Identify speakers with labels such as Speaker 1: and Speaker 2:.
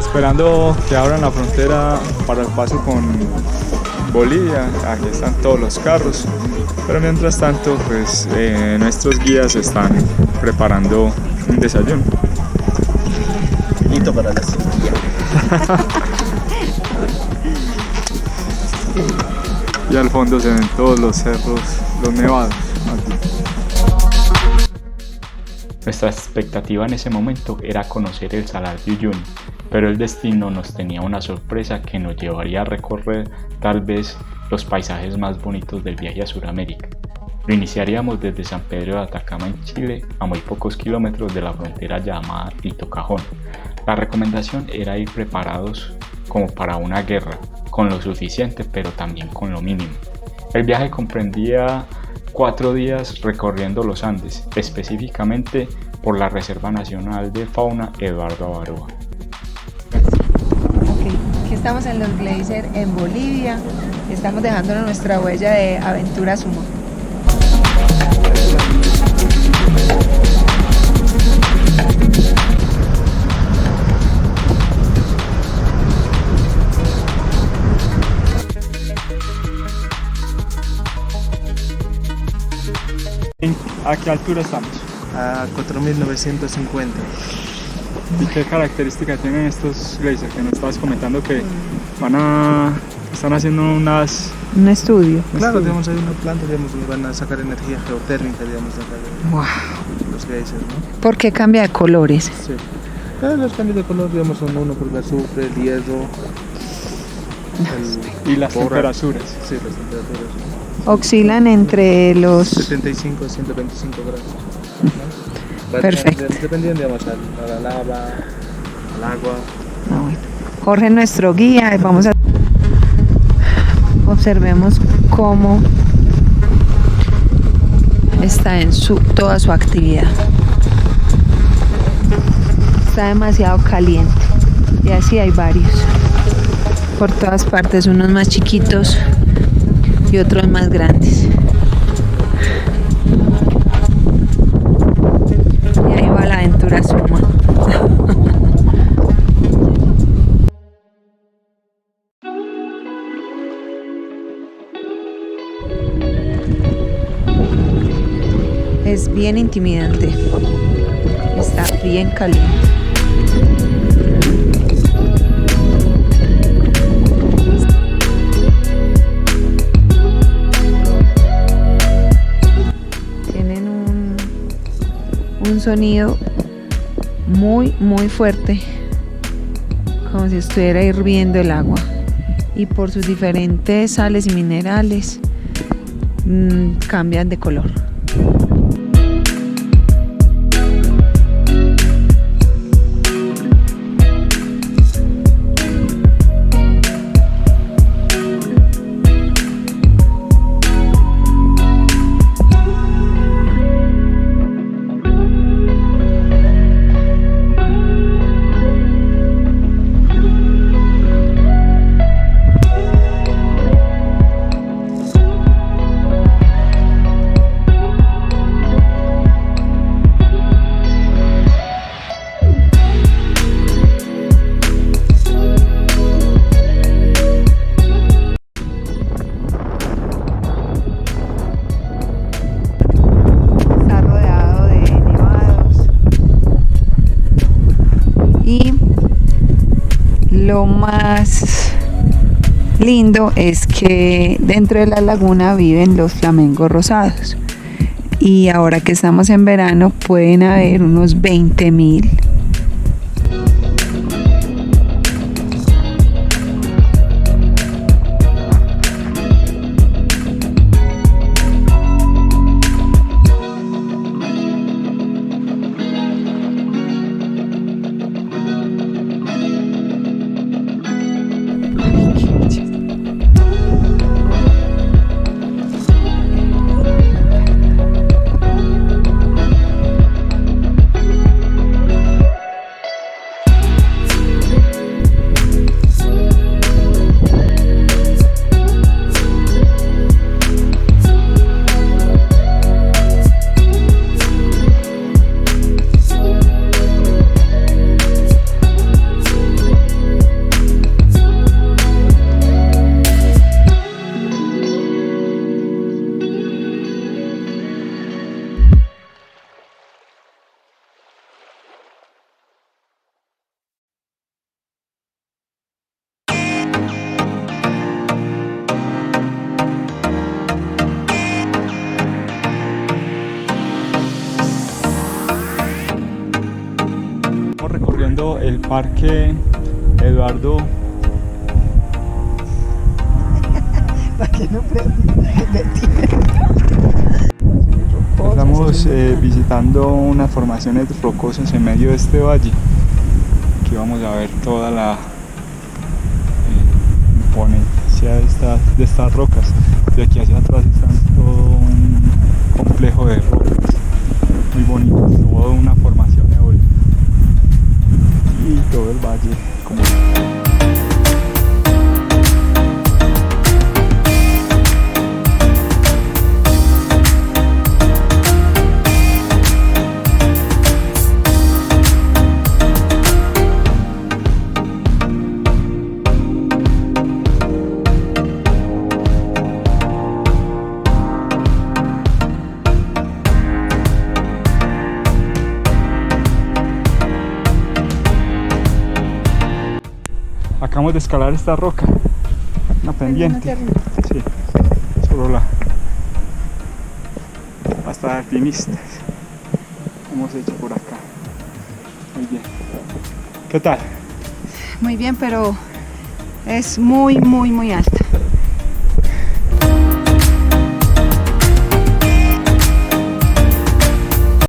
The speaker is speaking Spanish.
Speaker 1: Esperando que abran la frontera para el paso con Bolivia. Aquí están todos los carros, pero mientras tanto pues nuestros guías están preparando un desayuno.
Speaker 2: Listo para la sequía.
Speaker 1: Y al fondo se ven todos los cerros, los nevados.
Speaker 3: Nuestra expectativa en ese momento era conocer el Salar de Uyuni, pero el destino nos tenía una sorpresa que nos llevaría a recorrer tal vez los paisajes más bonitos del viaje a Sudamérica. Lo iniciaríamos desde San Pedro de Atacama en Chile, a muy pocos kilómetros de la frontera llamada Tito-Cajón. La recomendación era ir preparados como para una guerra, con lo suficiente pero también con lo mínimo. El viaje comprendía 4 días recorriendo los Andes, específicamente por la Reserva Nacional de Fauna Eduardo Avaroa.
Speaker 4: Aquí estamos en los Glaciers en Bolivia, estamos dejándonos nuestra huella de aventura sumo.
Speaker 1: ¿A qué altura estamos?
Speaker 2: A 4.950.
Speaker 1: ¿Y qué características tienen estos geysers que nos estabas comentando que están haciendo
Speaker 4: Un estudio.
Speaker 2: Claro, digamos, hay una planta, digamos, donde van a sacar energía geotérmica, digamos, de acá,
Speaker 4: Wow.
Speaker 2: los geysers, ¿no?
Speaker 4: ¿Por qué cambia de colores?
Speaker 2: Sí. Los cambios de color, digamos, son uno por el azufre, el hierro,
Speaker 1: y las
Speaker 2: borra.
Speaker 1: temperaturas?
Speaker 2: Sí, las temperaturas, ¿no?
Speaker 4: Oscilan entre los...
Speaker 2: 75 a 125 grados. ¿no?
Speaker 4: Perfecto.
Speaker 2: Dependiendo, digamos, a la lava, al agua.
Speaker 4: Ah, bueno. Jorge es nuestro guía, vamos a... Observemos cómo está en toda su actividad. Está demasiado caliente y así hay varios. Por todas partes, unos más chiquitos y otros más grandes. Y ahí va la aventura suma. Es bien intimidante. Está bien caliente. Tienen un sonido muy fuerte, como si estuviera hirviendo el agua, y por sus diferentes sales y minerales cambian de color. Lo más lindo es que dentro de la laguna viven los flamingos rosados, y ahora que estamos en verano pueden haber unos 20.000.
Speaker 1: Parque Eduardo. Estamos visitando unas formaciones rocosas en medio de este valle. Aquí vamos a ver toda la imponencia de estas rocas. De aquí hacia atrás está todo un complejo de rocas muy bonito, toda una formación eólica y todo el valle como acabamos de escalar esta roca, una pendiente. Sí, solo hasta alpinistas hemos hecho por acá. Muy bien. ¿Qué tal?
Speaker 4: Muy bien, pero es muy alta.